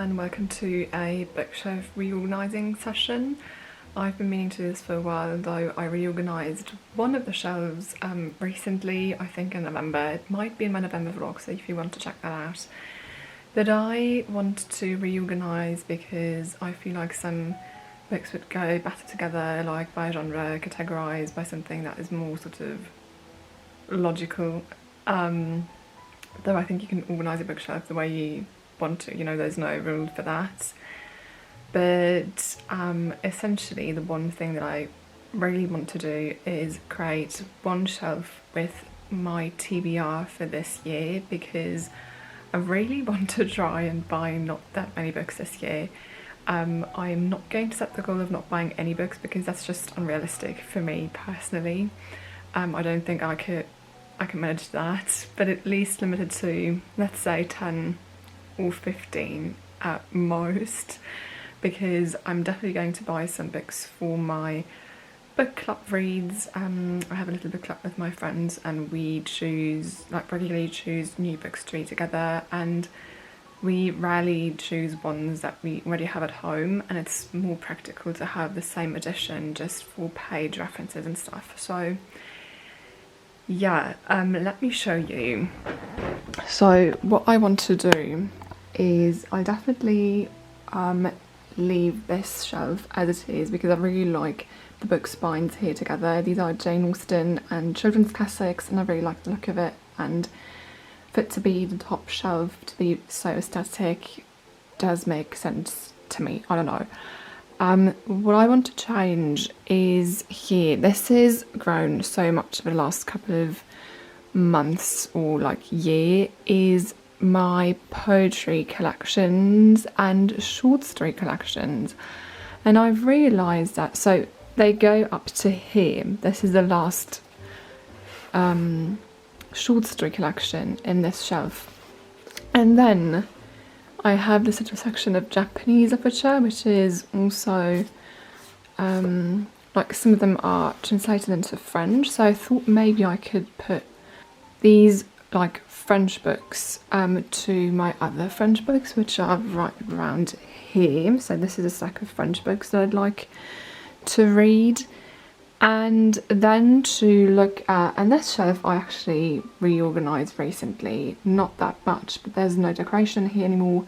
and welcome to a bookshelf reorganising session. I've been meaning to do this for a while, though I reorganised one of the shelves recently, I think in November. It might be in my November vlog, so if you want to check that out. But I want to reorganise because I feel like some books would go better together, like by genre, categorised by something that is more sort of logical. Though I think you can organise a bookshelf the way you want to, you know, there's no rule for that. But essentially the one thing that I really want to do is create one shelf with my TBR for this year, because I really want to try and buy not that many books this year. I'm not going to set the goal of not buying any books because that's just unrealistic for me personally. I don't think I can manage that, but at least limited to, let's say, 10 or 15 at most, because I'm definitely going to buy some books for my book club reads. I have a little book club with my friends and we regularly choose new books to read together, and we rarely choose ones that we already have at home, and it's more practical to have the same edition just for page references and stuff. So yeah, let me show you. So what I want to do is I definitely leave this shelf as it is, because I really like the book spines here together. These are Jane Austen and children's classics, and I really like the look of it, and for it to be the top shelf, to be so aesthetic, does make sense to me. I don't know. What I want to change is here. This has grown so much over the last couple of months or like year, is my poetry collections and short story collections. And I've realised that, so they go up to here. This is the last short story collection in this shelf. And then I have this little section of Japanese literature, which is also like some of them are translated into French, so I thought maybe I could put these like French books to my other French books, which are right around here. So this is a stack of French books that I'd like to read. And then to look at, and this shelf I actually reorganised recently, not that much, but there's no decoration here anymore,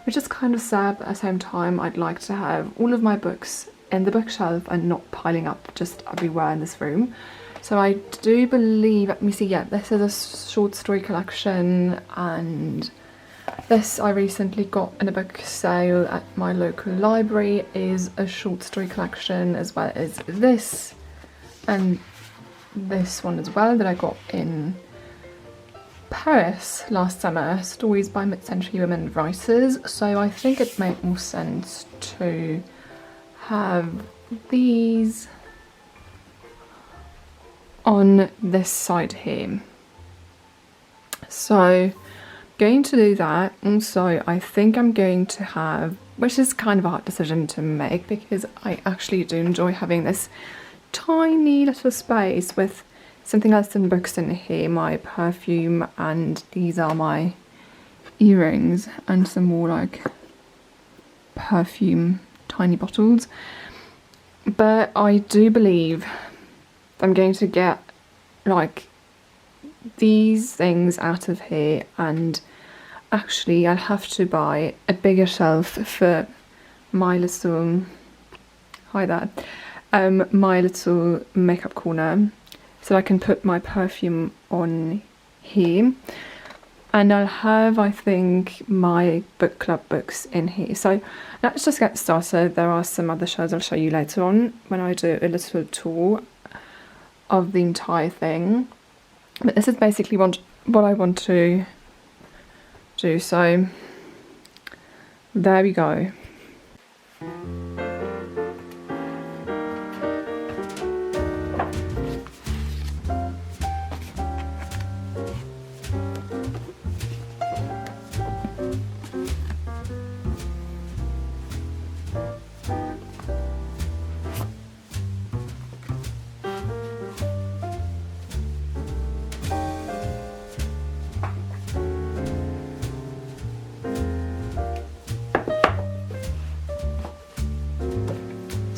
which is kind of sad, but at the same time I'd like to have all of my books in the bookshelf and not piling up just everywhere in this room. So I do believe, let me see, yeah, this is a short story collection, and this I recently got in a book sale at my local library, is a short story collection, as well as this and this one as well that I got in Paris last summer, stories by mid-century women writers. So I think it made more sense to have these on this side here. So going to do that. Also, I think I'm going to have, which is kind of a hard decision to make because I actually do enjoy having this tiny little space with something else than books in here, my perfume, and these are my earrings and some more like perfume tiny bottles. But I do believe I'm going to get like these things out of here, and actually I'll have to buy a bigger shelf for my little, hi there, my little makeup corner, so I can put my perfume on here, and I'll have, I think, my book club books in here. So let's just get started. There are some other shelves I'll show you later on when I do a little tour of the entire thing, but this is basically what I want to do. So there we go.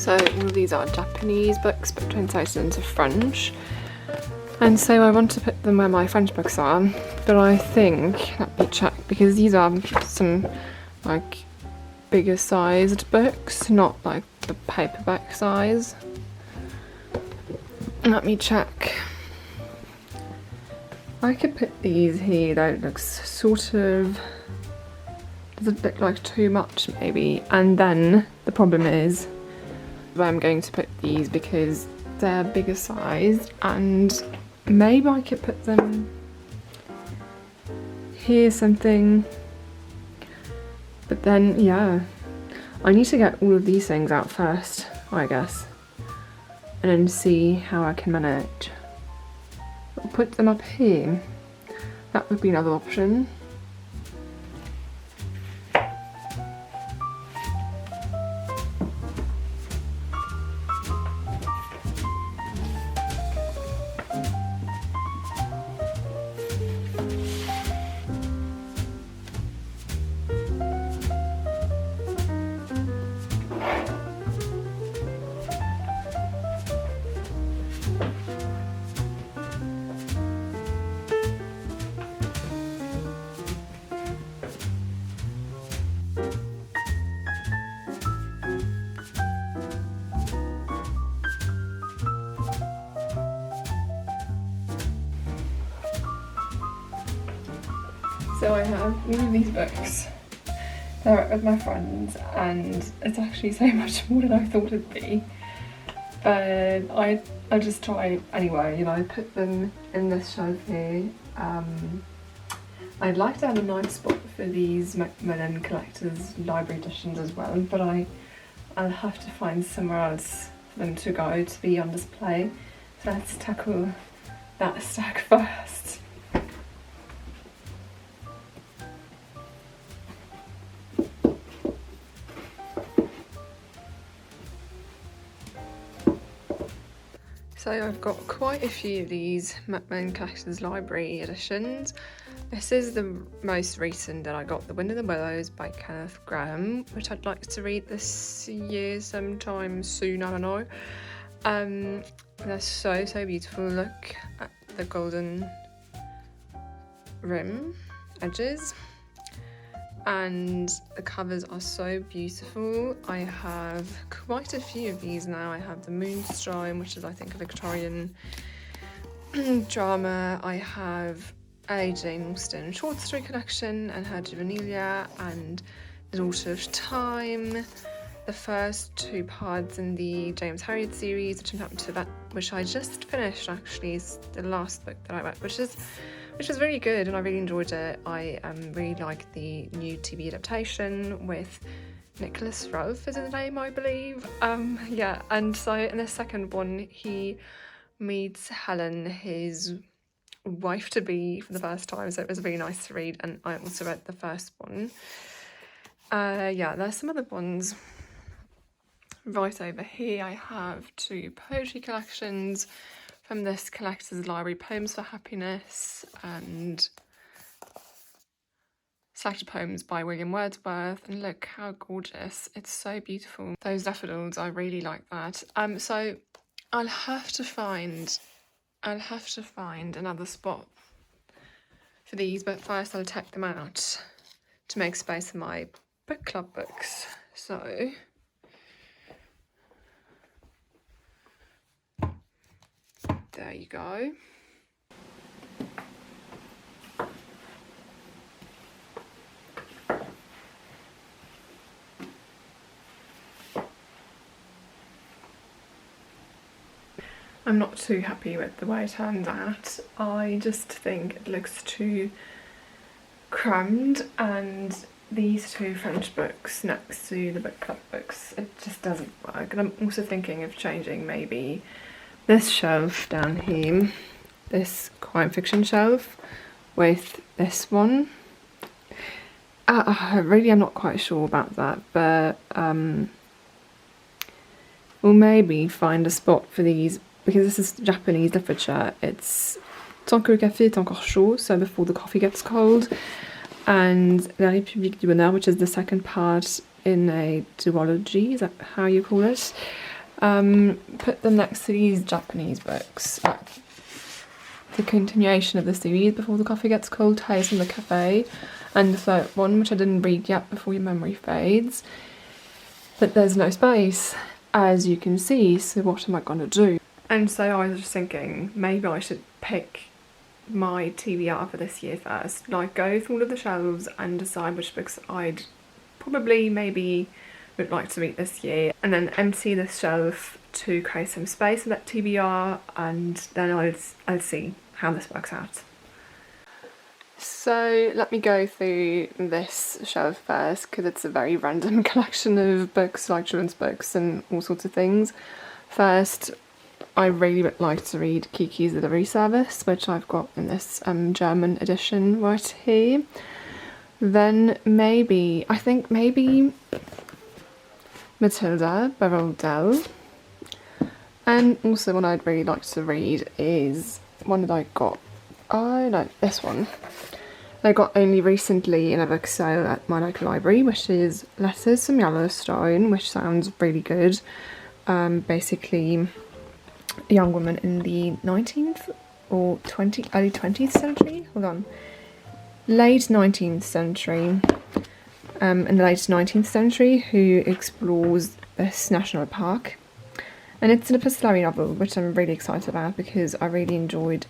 So all of these are Japanese books but translated into French. And so I want to put them where my French books are, but I think, let me check, because these are some like bigger sized books, not like the paperback size. Let me check. I could put these here, though it looks sort of, does it look like too much maybe? And then the problem is where I'm going to put these because they're bigger sized, and maybe I could put them here something, but then yeah, I need to get all of these things out first, I guess, and then see how I can manage. I'll put them up here, that would be another option. So I have all of these books. They're with my friends and it's actually so much more than I thought it'd be. But I just try anyway, you know, I put them in this shelf here. I'd like to have a nice spot for these Macmillan Collector's Library editions as well, but I'll have to find somewhere else for them to go to be on display. So let's tackle that stack first. So I've got quite a few of these Macmillan Collector's Library editions. This is the most recent that I got, The Wind in the Willows by Kenneth Grahame, which I'd like to read this year sometime soon, I don't know. They're so beautiful. Look at the golden rim edges. And the covers are so beautiful. I have quite a few of these now. I have the Moonstone, which is I think a Victorian drama. I have a Jane Austen short story collection and her Juvenilia and The Daughter of Time. The first two parts in the James Herriot series, which I just finished actually, is the last book that I read, which is really good and I really enjoyed it. I really like the new TV adaptation with Nicholas Rolfe is his name, I believe. Yeah, and so in the second one he meets Helen, his wife-to-be, for the first time, so it was really nice to read, and I also read the first one. Yeah, there's some other ones. Right over here I have two poetry collections from this collector's library, Poems for Happiness and Selected Poems by William Wordsworth, and look how gorgeous, it's so beautiful. Those daffodils, I really like that. So I'll have to find another spot for these, but first I'll take them out to make space for my book club books. So there you go. I'm not too happy with the way it turns out. I just think it looks too crammed, and these two French books next to the book club books, it just doesn't work. And I'm also thinking of changing maybe this shelf down here, this crime fiction shelf, with this one. Really, I'm not quite sure about that, but we'll maybe find a spot for these, because this is Japanese literature. It's Tant que le café est encore chaud, so before the coffee gets cold, and La République du Bonheur, which is the second part in a duology, is that how you call it? put them next to these Japanese books. The continuation of the series, Before the Coffee Gets Cold, Tales from the Cafe, and the third one, which I didn't read yet, Before Your Memory Fades. But there's no space, as you can see, so what am I gonna do? And so I was just thinking, maybe I should pick my TBR for this year first, like go through all of the shelves and decide which books I'd probably maybe would like to read this year, and then empty this shelf to create some space for that TBR, and then I'll see how this works out. So let me go through this shelf first, because it's a very random collection of books, like children's books and all sorts of things. First, I really would like to read Kiki's Delivery Service, which I've got in this German edition right here. Then maybe Matilda by Roald Dahl. And also what I'd really like to read is one that I got, this one. I got only recently in a book sale at my local library, which is Letters from Yellowstone, which sounds really good. Basically, a young woman in the 19th or early 20th century? Late 19th century. In the late 19th century, who explores this national park. And it's an epistolary novel, which I'm really excited about because I really enjoyed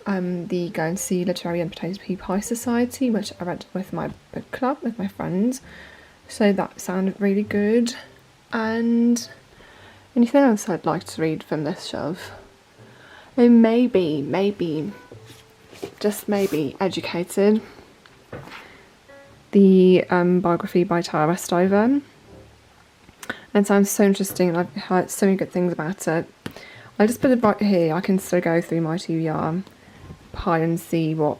the Guernsey Literary and Potato Pie Society, which I read with my book club, with my friends. So that sounded really good. And anything else I'd like to read from this shelf? And maybe, just maybe, Educated. The biography by Tara Westover. It sounds so interesting and I've heard so many good things about it. I'll just put it right here. I can still go through my TBR pile and see what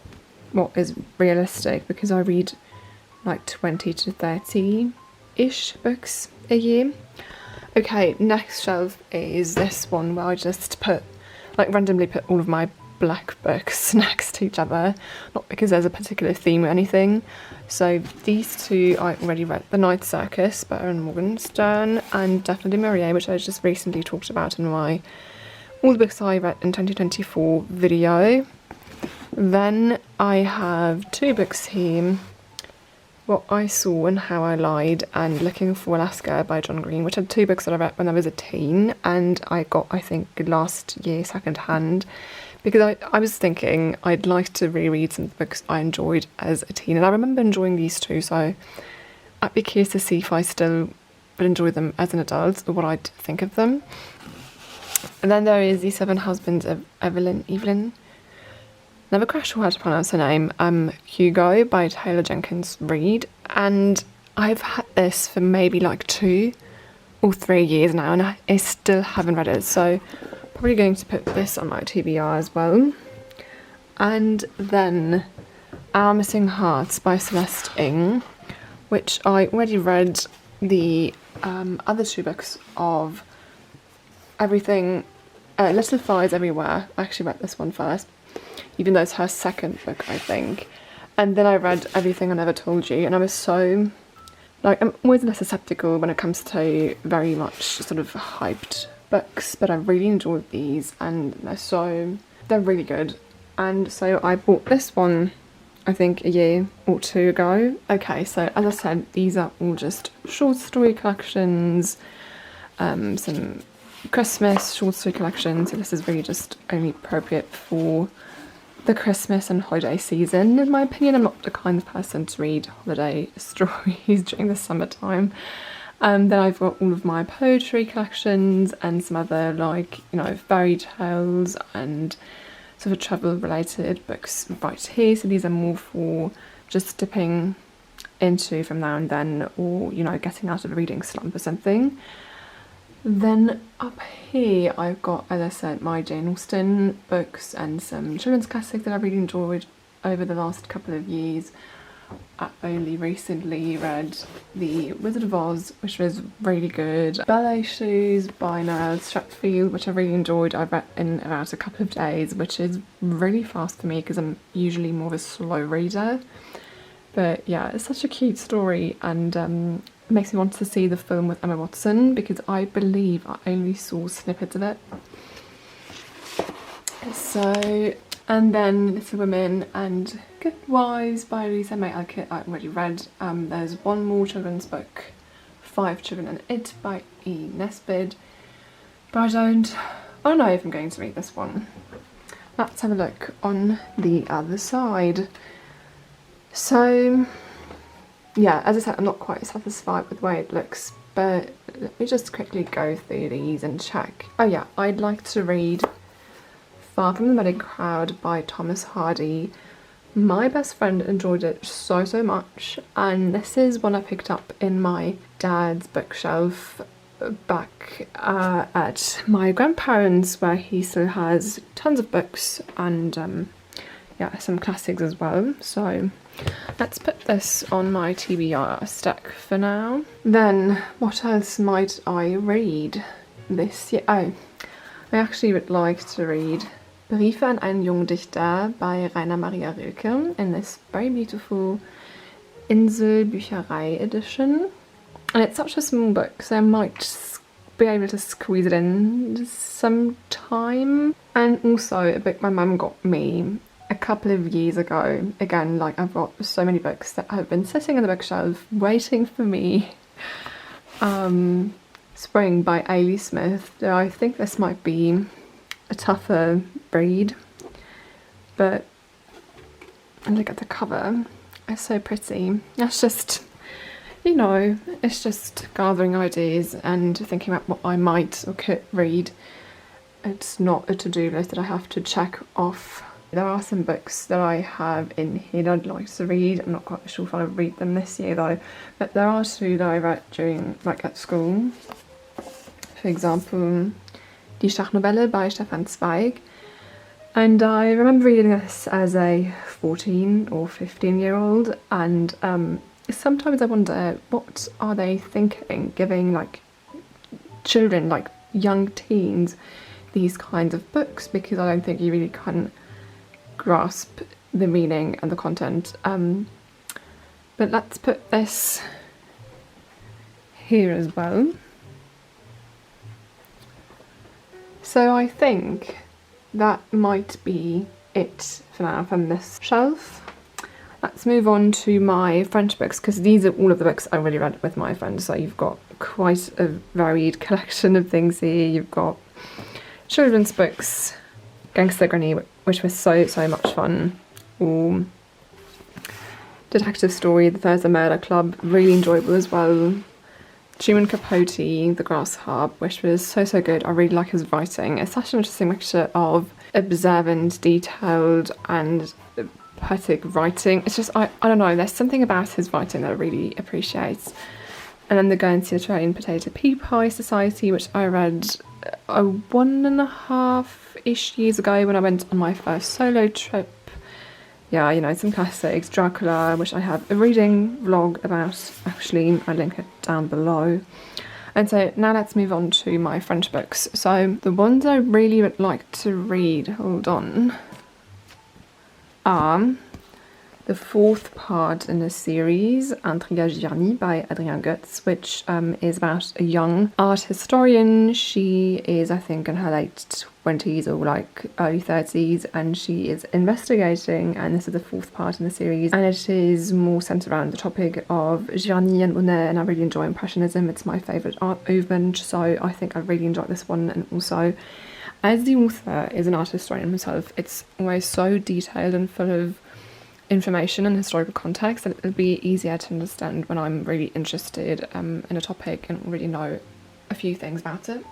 is realistic, because I read like 20 to 30-ish books a year. Okay, next shelf is this one where I just randomly put all of my black books next to each other, not because there's a particular theme or anything. So these two I already read, The Night Circus by Erin Morgenstern and Definitely Marie, which I just recently talked about in my All the Books I Read in 2024 video. Then I have two books here, What I Saw and How I Lied and Looking for Alaska by John Green, which are two books that I read when I was a teen and I got, I think, last year second hand, because I was thinking I'd like to reread some of the books I enjoyed as a teen, and I remember enjoying these two, so I'd be curious to see if I still would enjoy them as an adult or what I'd think of them. And then there is The Seven Husbands of Evelyn, never quite sure how to pronounce her name, Hugo by Taylor Jenkins Reid, and I've had this for maybe like 2 or 3 years now and I still haven't read it, so probably going to put this on my TBR as well. And then Our Missing Hearts by Celeste Ng, which I already read the other two books of Everything, Little Flies Everywhere. I actually read this one first, even though it's her second book, I think. And then I read Everything I Never Told You, and I was so, I'm always less skeptical when it comes to very much sort of hyped books, but I really enjoyed these and they're really good. And so I bought this one, I think a year or 2 ago. Okay, so as I said, these are all just short story collections, some Christmas short story collections, so this is really just only appropriate for the Christmas and holiday season. In my opinion, I'm not the kind of person to read holiday stories during the summertime. Then I've got all of my poetry collections and some other fairy tales and sort of travel related books right here. So these are more for just dipping into from now and then, or getting out of a reading slump or something. Then up here I've got, as I said, my Jane Austen books and some children's classics that I really enjoyed over the last couple of years. I only recently read The Wizard of Oz, which was really good. Ballet Shoes by Noelle Stratfield, which I really enjoyed. I read in about a couple of days, which is really fast for me because I'm usually more of a slow reader. But yeah, it's such a cute story, and it makes me want to see the film with Emma Watson, because I believe I only saw snippets of it. So, and then Little Women and Good Wives by Louisa May Alcott I already read. There's one more children's book, Five Children and It by E. Nesbit, but I don't know if I'm going to read this one. Let's have a look on the other side. So yeah, as I said, I'm not quite satisfied with the way it looks, but let me just quickly go through these and check. Oh yeah, I'd like to read Far From the Madding Crowd by Thomas Hardy. My best friend enjoyed it so much, and this is one I picked up in my dad's bookshelf back at my grandparents', where he still has tons of books and yeah, some classics as well. So let's put this on my TBR stack for now. Then what else might I read this year? Oh, I actually would like to read Briefe an einen jungen Dichter by Rainer Maria Rilke in this very beautiful Insel Bücherei edition. And it's such a small book, so I might be able to squeeze it in sometime. And also a book my mum got me a couple of years ago. Again, like, I've got so many books that have been sitting on the bookshelf waiting for me. Spring by Ailey Smith. Though I think this might be a tougher read, but look at the cover, it's so pretty. It's just, you know, it's just gathering ideas and thinking about what I might or could read. It's not a to-do list that I have to check off. There are some books that I have in here that I'd like to read. I'm not quite sure if I'll read them this year though, but there are two that I read during, like, at school. For example, Die Schachnovelle by Stefan Zweig. And I remember reading this as a 14 or 15-year-old, and sometimes I wonder, what are they thinking, giving like children, like young teens, these kinds of books, because I don't think you really can grasp the meaning and the content. But let's put this here as well. So I think that might be it for now from this shelf. Let's move on to my French books, because these are all of the books I really read with my friends. So you've got quite a varied collection of things here. You've got children's books, Gangster Granny, which was so much fun, or Detective Story, The Thursday Murder Club, really enjoyable as well. Truman Capote, The Grass Harp, which was so good. I really like his writing. It's such an interesting mixture of observant, detailed and poetic writing. It's just, I don't know, there's something about his writing that I really appreciate. And then The Guernsey Australian Potato Pea Pie Society, which I read 1.5-ish years ago when I went on my first solo trip. Yeah, you know, some classics. Dracula, which I have a reading vlog about, actually, I'll link it down below. And so now let's move on to my French books. So the ones I really would like to read, hold on, are the fourth part in the series, Un triage Gianni by Adrien Goetz, which is about a young art historian. She is, I think, in her late 20s or like early 30s, and she is investigating, and this is the fourth part in the series, and it is more centered around the topic of Gianni and Monet, and I really enjoy Impressionism. It's my favourite art movement, so I think I really enjoyed this one. And also, as the author is an art historian himself, it's always so detailed and full of information and historical context that it'll be easier to understand when I'm really interested in a topic and already know a few things about it.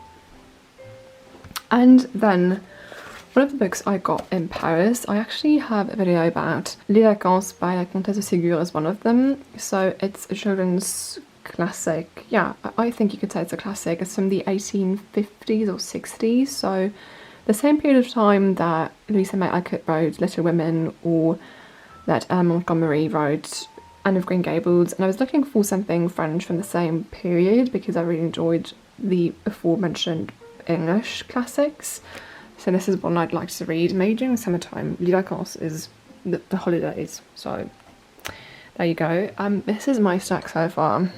And then one of the books I got in Paris, I actually have a video about Les Vacances by La Comtesse de Ségur as one of them. So it's a children's classic. Yeah, I think you could say it's a classic. It's from the 1850s or 60s, so the same period of time that Louisa May Alcott wrote Little Women, or that Montgomery wrote Anne of Green Gables. And I was looking for something French from the same period because I really enjoyed the aforementioned English classics. So this is one I'd like to read, maybe during summertime. Les Vacances is the holidays, so there you go. This is my stack so far.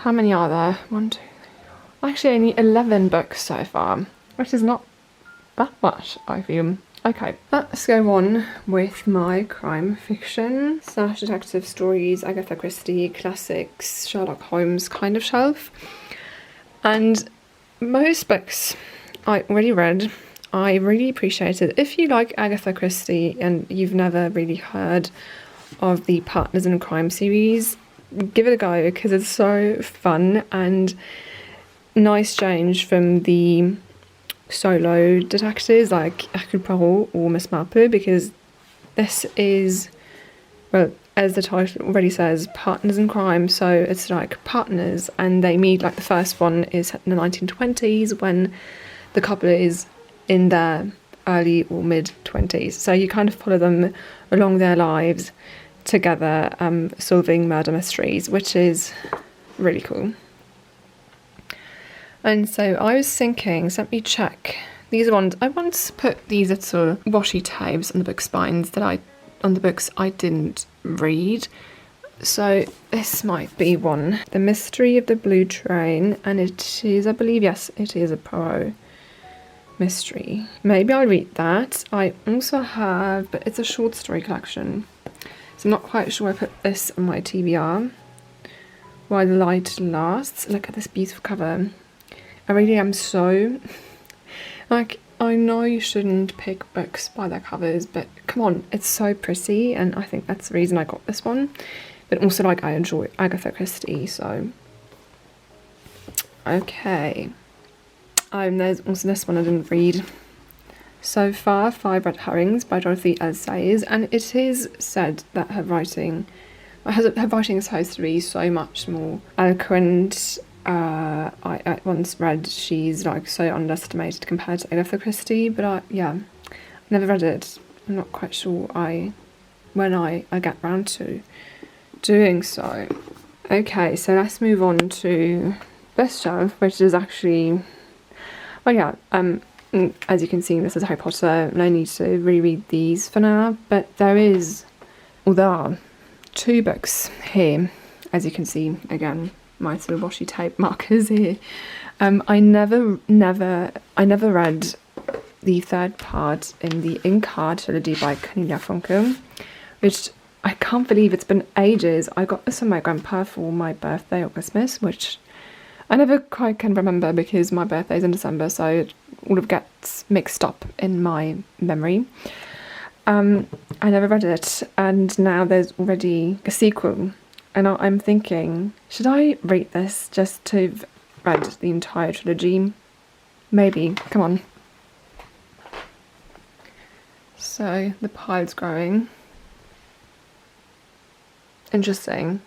How many are there? 1, 2, 3, 4. Actually, only 11 books so far, which is not that much, I feel. Okay, let's go on with my crime fiction / detective stories, Agatha Christie, classics, Sherlock Holmes kind of shelf. And most books I already read. I really appreciate it. If you like Agatha Christie and you've never really heard of the Partners in Crime series, give it a go because it's so fun and nice change from the solo detectives like Hercule Poirot or Miss Marple, because this is, well, as the title already says, partners in crime. So it's like partners and they meet, like the first one is set in the 1920s when the couple is in their early or mid 20s. So you kind of follow them along their lives together, solving murder mysteries, which is really cool. And so I was thinking, so let me check. These are ones, I once put these little washi tapes on the book spines on the books I didn't read. So this might be one. The Mystery of the Blue Train, and it is, I believe, yes, it is a Poirot mystery. Maybe I'll read that. I also have, but it's a short story collection. So I'm not quite sure I put this on my TBR. While the Light Lasts. Look at this beautiful cover. I really am so, like, I know you shouldn't pick books by their covers, but come on, it's so pretty, and I think that's the reason I got this one. But also, like, I enjoy Agatha Christie, so. Okay. There's also this one I didn't read so far, 5 Red Herrings by Dorothy L. Sayers, and it is said that her writing is supposed to be so much more eloquent. I once read she's like so underestimated compared to Agatha Christie, but I never read it. I'm not quite sure when I get round to doing so. Okay, so let's move on to this shelf, which is actually, well, yeah, as you can see, this is Harry Potter. No need to reread these for now, but there are 2 books here, as you can see, again, my sort of washi tape markers here. I never read the 3rd part in the In-Car trilogy by Cornelia Funke, which I can't believe it's been ages. I got this from my grandpa for my birthday or Christmas, which I never quite can remember because my birthday's in December, so it all of gets mixed up in my memory. I never read it, and now there's already a sequel. And I'm thinking, should I read this just to have read the entire trilogy? Maybe. Come on. So, the pile's growing. Interesting.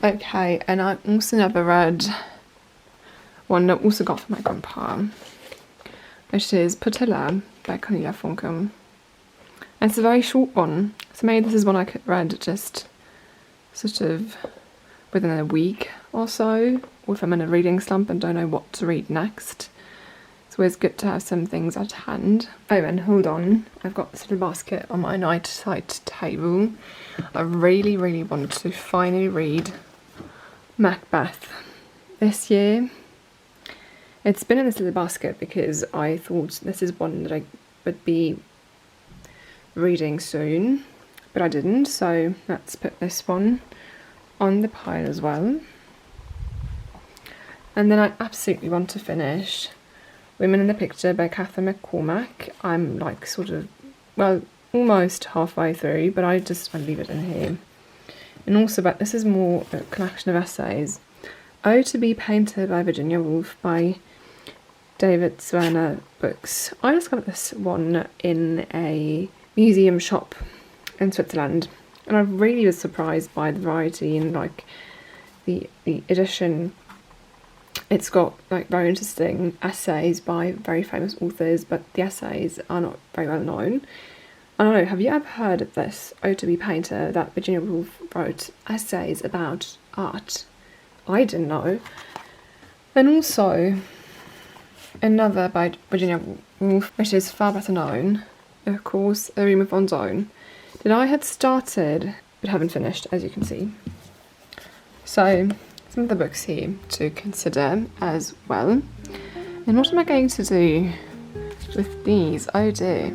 Okay, and I also never read one that I also got from my grandpa, which is Portilla by Cornelia Funke. And it's a very short one, so maybe this is one I could read just sort of within a week or so, or if I'm in a reading slump and don't know what to read next. It's always good to have some things at hand. Oh, and hold on, I've got this little basket on my night-side table. I really, really want to finally read Macbeth this year. It's been in this little basket because I thought this is one that I would be reading soon, but I didn't, so let's put this one on the pile as well. And then I absolutely want to finish Women in the Picture by Catherine McCormack. I'm like sort of, well, almost halfway through, but I'll leave it in here. And also, but this is more a collection of essays. Oh to Be Painted by Virginia Woolf by David Swerner Books. I discovered this one in a museum shop in Switzerland, and I really was surprised by the variety and like the edition. It's got like very interesting essays by very famous authors, but the essays are not very well known. I don't know, have you ever heard of this Oh to Be Painter that Virginia Woolf wrote essays about art? I didn't know. And also another by Virginia Woolf, which is far better known, of course, A Room of One's Own, that I had started but haven't finished, as you can see. So some of the books here to consider as well. And what am I going to do with these? Oh dear.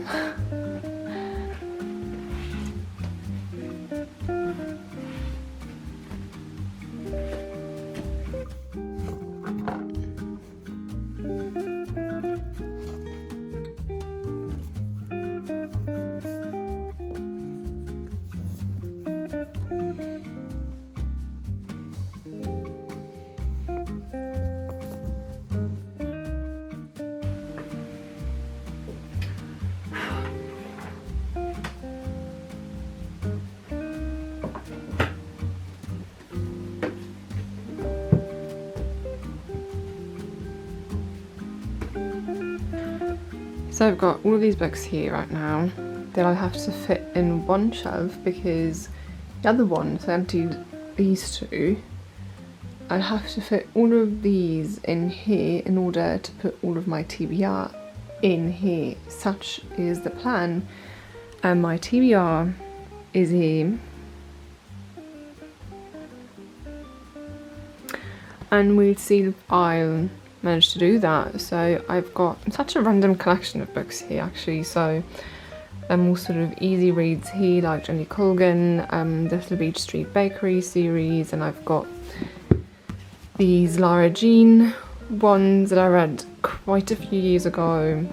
So I've got all of these books here right now that I have to fit in one shelf because the other one, so I emptied these two, I have to fit all of these in here in order to put all of my TBR in here. Such is the plan. And my TBR is here. And we'll see if I'll manage to do that. So I've got such a random collection of books here actually. So all sort of easy reads here, like Jenny Colgan, the Little Beach Street Bakery series, and I've got these Lara Jean ones that I read quite a few years ago.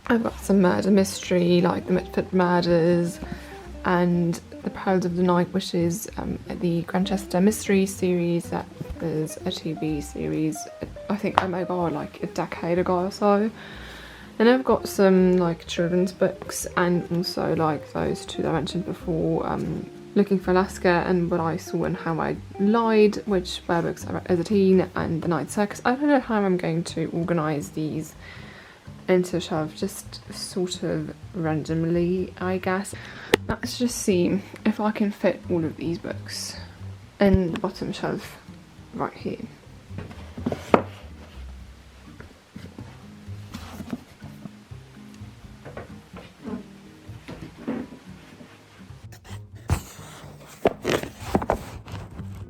I've got some murder mystery like the Mitford Murders and The Pearls of the Night, which is the Grantchester Mystery series. That is a TV series, I think, oh my god, like a decade ago or so. And I've got some like children's books and also like those two that I mentioned before, Looking for Alaska and What I Saw and How I Lied, which were books I read as a teen, and The Night Circus. I don't know how I'm going to organise these into a shelf, just sort of randomly, I guess. Let's just see if I can fit all of these books in the bottom shelf right here.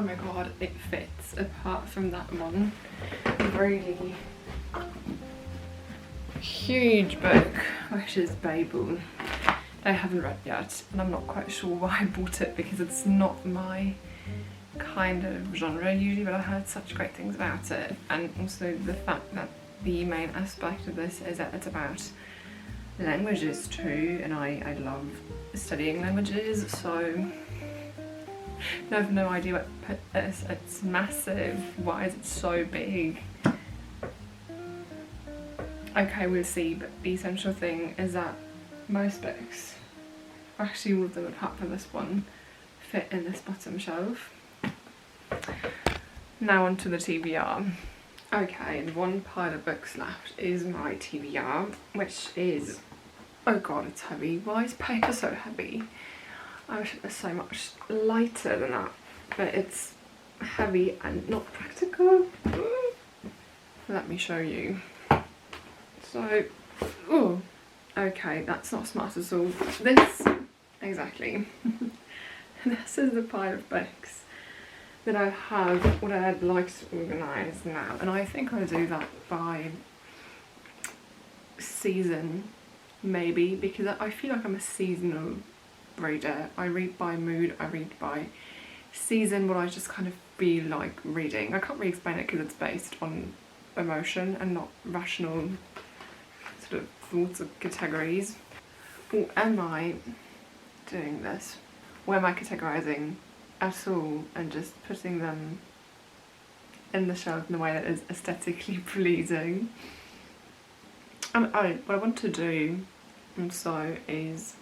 Oh my god, it fits apart from that one. Really huge book, which is Babel. I haven't read yet, and I'm not quite sure why I bought it because it's not my kind of genre usually, but I heard such great things about it, and also the fact that the main aspect of this is that it's about languages too, and I love studying languages, so I have no idea what put this. It's massive. Why is it so big? Okay, we'll see, but the essential thing is that most books, actually all of them apart from this one, fit in this bottom shelf. Now onto the TBR. Okay, the one pile of books left is my TBR, which is, oh god, it's heavy. Why is paper so heavy? I wish it was so much lighter than that, but it's heavy and not practical. Let me show you. So, oh, okay, that's not smart at all. This, exactly. This is the pile of books that I have, what I'd like to organise now, and I think I'll do that by season, maybe, because I feel like I'm a seasonal reader. I read by mood, I read by season, what I just kind of feel like reading. I can't really explain it because it's based on emotion and not rational sort of thoughts or categories. Or am I doing this? Or am I categorising at all and just putting them in the shelf in a way that is aesthetically pleasing? And what I want to do also is,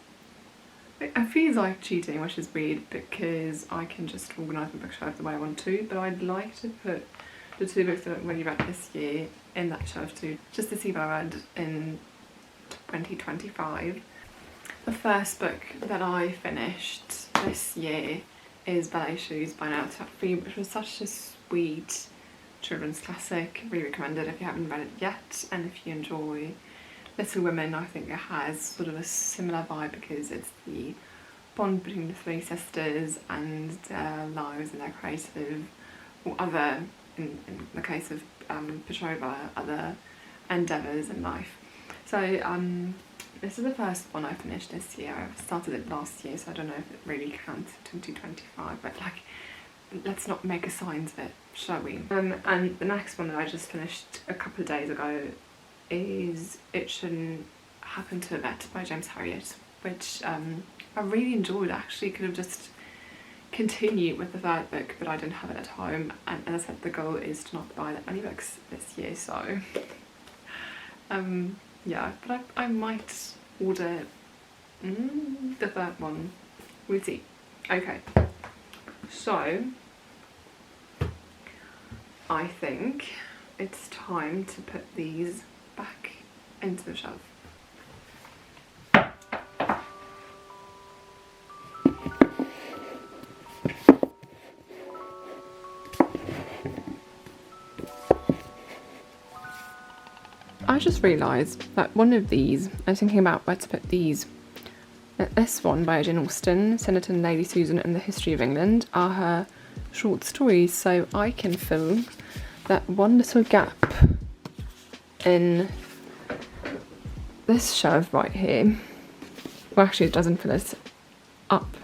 I feel like cheating, which is weird because I can just organise my bookshelf the way I want to, but I'd like to put the two books that I've really read this year in that shelf too, just to see what I read in 2025. The first book that I finished this year is Ballet Shoes by Nell Topfy, which was such a sweet children's classic. Really recommend it if you haven't read it yet, and if you enjoy Little Women, I think it has sort of a similar vibe because it's the bond between the three sisters and their lives and their creative or other, in the case of Petrova, other endeavours in life. So this is the first one I finished this year. I started it last year, so I don't know if it really counts 2025, but like, let's not make a signs of it, shall we? And the next one that I just finished a couple of days ago is It Shouldn't Happen to a Vet by James Herriot, which I really enjoyed. I actually could have just continued with the third book, but I didn't have it at home, and as I said, the goal is to not buy that many books this year, so yeah, but I might order the third one. We'll see. Okay, so I think it's time to put these back into the shelf. I just realised that one of these, I was thinking about where to put these. This one by Jane Austen, Senator and Lady Susan and the History of England, are her short stories, so I can fill that one little gap in this shelf right here. Well, actually it doesn't fill it up,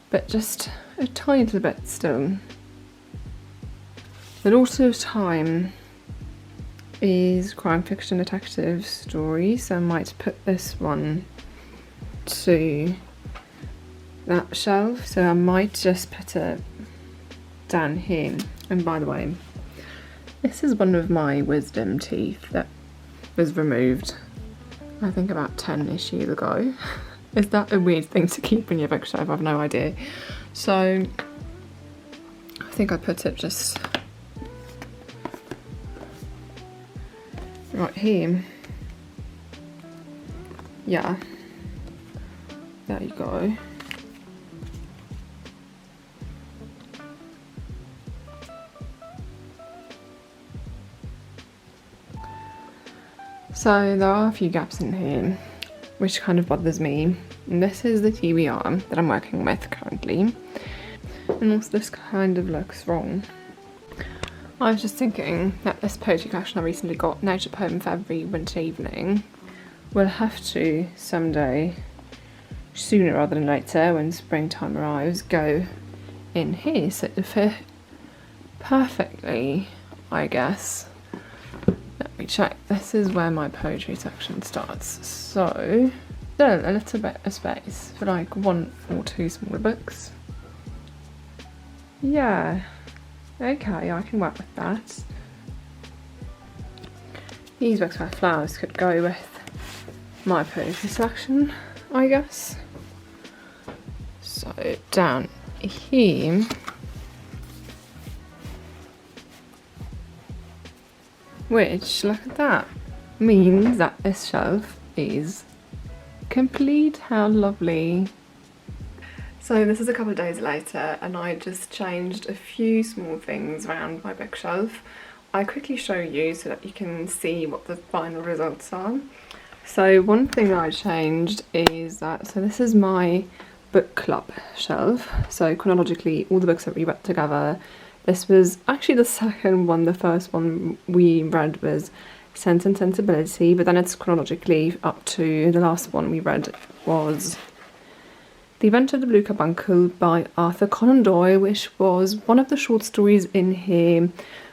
but just a tiny little bit still. The Daughter of Time is crime fiction detective story, so I might put this one to that shelf, so I might just put it down here. And by the way, this is one of my wisdom teeth that was removed, I think about 10-ish years ago. Is that a weird thing to keep in your bookshelf? I've no idea. So I think I put it just right here. Yeah, there you go. So there are a few gaps in here, which kind of bothers me. And this is the TBR that I'm working with currently. And also this kind of looks wrong. I was just thinking that this poetry collection I recently got, Nature Poem for Every Winter Evening, will have to someday, sooner rather than later, when springtime arrives, go in here. So it fit perfectly, I guess. Let me check. This is where my poetry section starts. So still a little bit of space for like one or two smaller books. Yeah. Okay, I can work with that. These books where flowers could go with my poetry selection, I guess. So down here, which, look at that, means that this shelf is complete. How lovely. So this is a couple of days later, and I just changed a few small things around my bookshelf. I quickly show you so that you can see what the final results are. So one thing that I changed is that, so this is my book club shelf. So chronologically, all the books that we read together. This was actually the second one. The first one we read was Sense and Sensibility, but then it's chronologically up to the last one we read was The Adventure of the Blue Carbuncle by Arthur Conan Doyle, which was one of the short stories in here,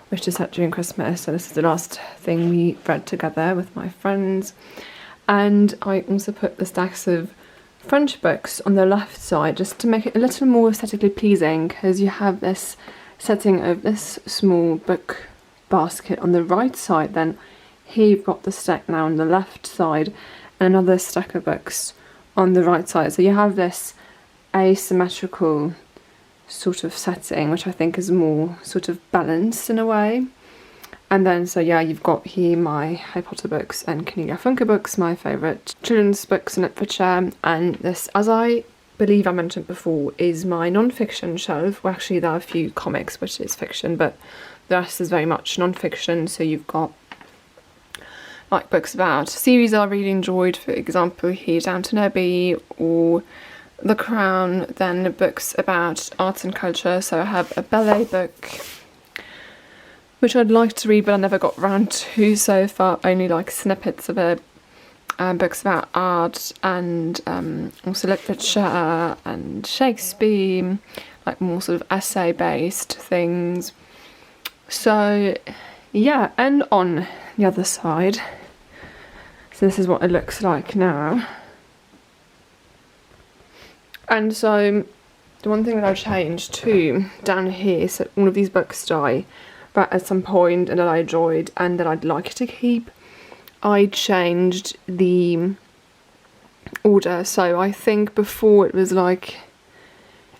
which is set during Christmas. So this is the last thing we read together with my friends. And I also put the stacks of French books on the left side just to make it a little more aesthetically pleasing, because you have this setting of this small book basket on the right side, then here you've got the stack now on the left side and another stack of books on the right side. So you have this asymmetrical sort of setting, which I think is more sort of balanced in a way. And then, so yeah, you've got here my Harry Potter books and Cornelia Funke books, my favourite children's books in literature. And this, as I believe I mentioned before, is my non-fiction shelf. Well, actually there are a few comics, which is fiction, but the rest is very much non-fiction. So you've got like books about series I really enjoyed, for example here Downton Abbey or The Crown, then books about arts and culture. So I have a ballet book which I'd like to read but I never got around to so far, only like snippets of it. Books about art and also literature and Shakespeare, like more sort of essay based things. So yeah, and on the other side, so this is what it looks like now. And so the one thing that I've changed too down here, so all of these books that I read at some point and that I enjoyed and that I'd like to keep, I changed the order. So I think before it was like,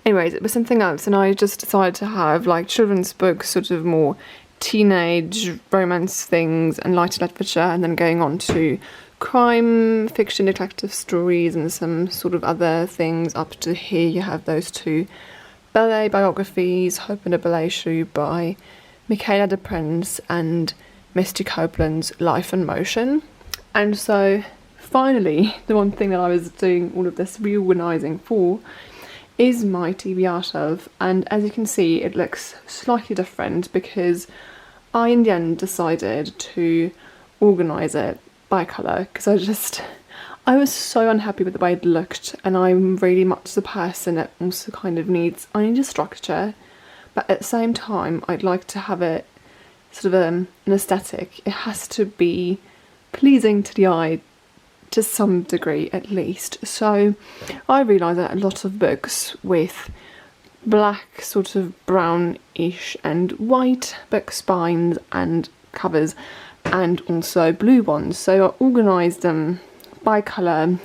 anyways, it was something else, and I just decided to have like children's books, sort of more teenage romance things and lighter literature, and then going on to crime fiction, detective stories, and some sort of other things. Up to here you have those two ballet biographies, Hope and a Ballet Shoe by Michaela de Prince and Misty Copeland's Life and Motion. And so finally, the one thing that I was doing all of this reorganising for is my TBR shelf, and as you can see it looks slightly different because I in the end decided to organise it by colour, because I was so unhappy with the way it looked, and I'm really much the person that also kind of I need a structure, but at the same time I'd like to have it sort of an aesthetic. It has to be pleasing to the eye to some degree at least. So I realised that a lot of books with black, sort of brownish and white book spines and covers, and also blue ones. So I organised them by colour, and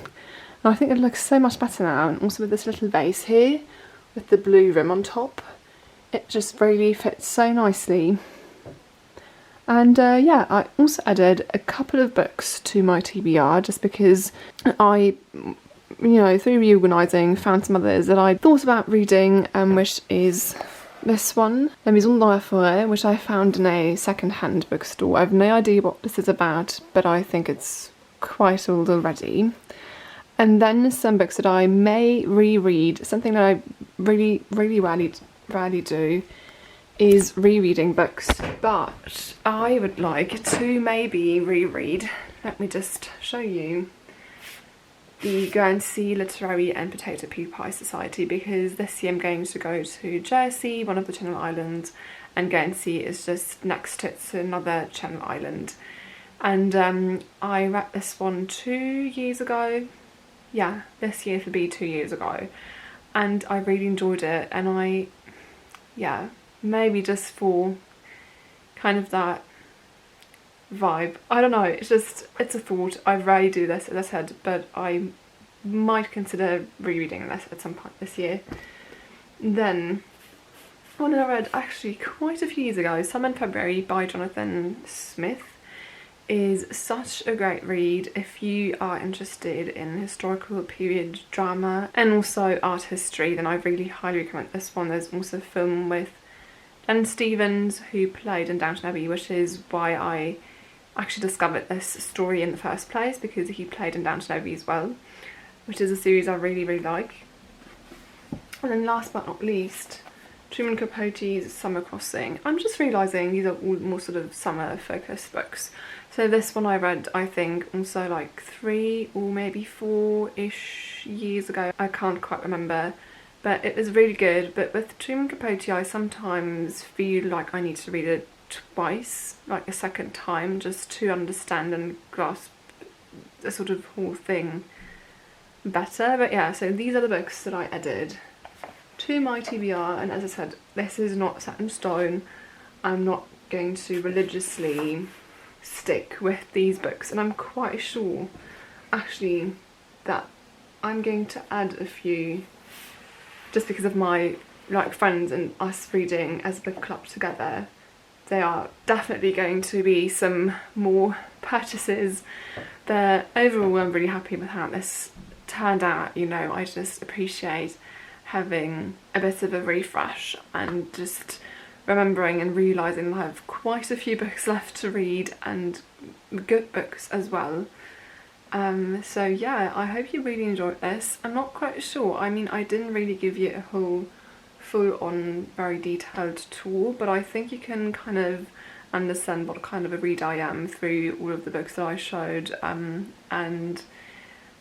I think it looks so much better now. And also with this little vase here with the blue rim on top, it just really fits so nicely. And yeah, I also added a couple of books to my TBR just because I, through reorganising, found some others that I thought about reading, which is this one, La Maison dans la Forêt, which I found in a second-hand bookstore. I have no idea what this is about, but I think it's quite old already. And then some books that I may reread. Something that I really rarely do is rereading books, but I would like to maybe reread, let me just show you, the Guernsey Literary and Potato Pea Pie Society, because this year I'm going to go to Jersey, one of the Channel Islands, and Guernsey is just next to it, so another Channel Island. And I read this one 2 years ago. Yeah, this year will be 2 years ago, and I really enjoyed it, and maybe just for kind of that vibe. I don't know, it's a thought. I rarely do this, as I said, but I might consider rereading this at some point this year. Then, one that I read actually quite a few years ago, Summer in February by Jonathan Smith, is such a great read if you are interested in historical period drama and also art history. Then I really highly recommend this one. There's also a film with Dan Stevens, who played in Downton Abbey, which is why I actually discovered this story in the first place, because he played in Downton Abbey as well, which is a series I really like. And then last but not least, Truman Capote's Summer Crossing. I'm just realising these are all more sort of summer focused books. So this one I read, I think, also like 3 or maybe 4-ish years ago. I can't quite remember. But it was really good. But with Truman Capote, I sometimes feel like I need to read it twice, like a second time, just to understand and grasp the sort of whole thing better. But yeah, so these are the books that I added to my TBR, and as I said, this is not set in stone. I'm not going to religiously stick with these books, and I'm quite sure actually that I'm going to add a few just because of my friends and us reading as a book club together. There are definitely going to be some more purchases, but overall I'm really happy with how this turned out. I just appreciate having a bit of a refresh and just remembering and realising that I have quite a few books left to read, and good books as well. So yeah, I hope you really enjoyed this. I'm not quite sure, I mean, I didn't really give you a whole full-on very detailed tour, but I think you can kind of understand what kind of a reader I am through all of the books that I showed, and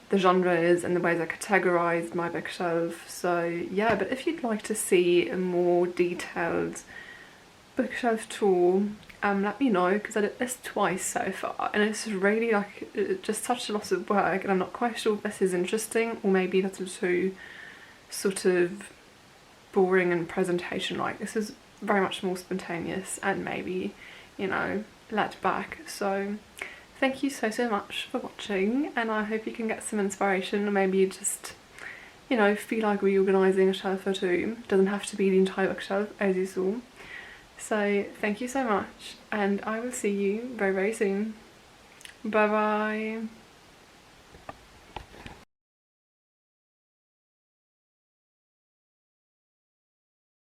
the genres and the ways I categorised my bookshelf. So yeah, but if you'd like to see a more detailed bookshelf tour, let me know, because I did this twice so far and it's really like just such a lot of work, and I'm not quite sure if this is interesting or maybe a little too sort of boring and presentation like. This is very much more spontaneous and maybe, you know, laid back. So thank you so much for watching, and I hope you can get some inspiration, or maybe you just, you know, feel like reorganising a shelf or two. It doesn't have to be the entire bookshelf, as you saw. So thank you so much, and I will see you very, very soon. Bye bye.